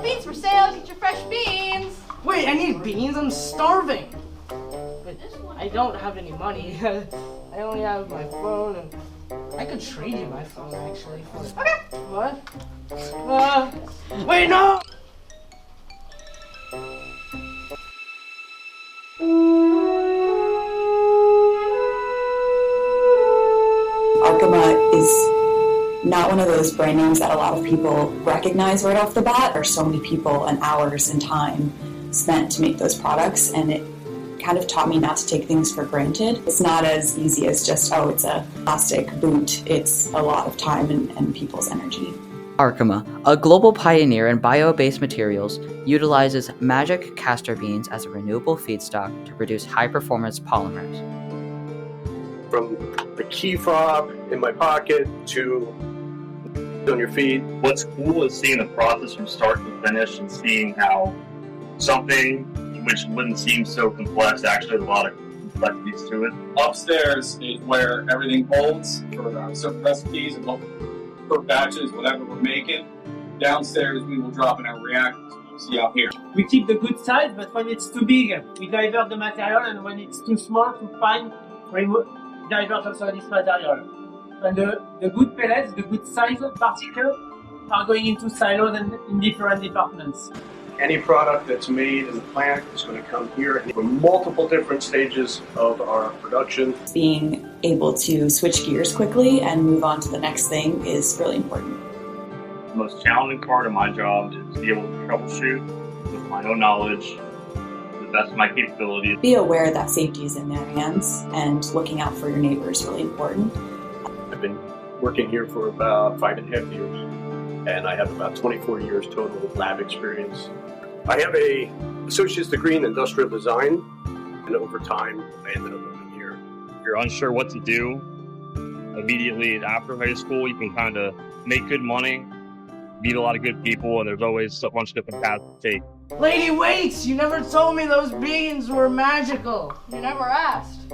beans for sale. Get your fresh beans. Wait, I need beans? I'm starving. But I don't have any money. I only have my phone and I could trade you my phone actually. Okay. What? Wait, no! Arkema is not one of those brand names that a lot of people recognize right off the bat. There's so many people and hours and time spent to make those products, and it kind of taught me not to take things for granted. It's not as easy as just, oh, it's a plastic boot. It's a lot of time and people's energy. Arkema, a global pioneer in bio-based materials, utilizes magic castor beans as a renewable feedstock to produce high-performance polymers. From the key fob in my pocket to on your feet. What's cool is seeing the process from start to finish and seeing how something which wouldn't seem so complex actually has a lot of complexities to it. Upstairs is where everything holds for certain recipes and for batches, whatever we're making. Downstairs we will drop in our reactors. You see out here. We keep the good size, but when it's too big, we divert the material, and when it's too small, too fine, we divert also this material. And the good pellets, the good size particles, are going into silos and in different departments. Any product that's made in the plant is going to come here. We're multiple different stages of our production. Being able to switch gears quickly and move on to the next thing is really important. The most challenging part of my job is to be able to troubleshoot with my own knowledge, to the best of my capabilities. Be aware that safety is in their hands, and looking out for your neighbor is really important. I've been working here for about 5.5 years, and I have about 24 years total lab experience. I have a associate's degree in industrial design, and over time I ended up moving here. If you're unsure what to do immediately after high school, you can kind of make good money, meet a lot of good people, and there's always a bunch of different paths to take. Lady, wait! You never told me those beans were magical. You never asked.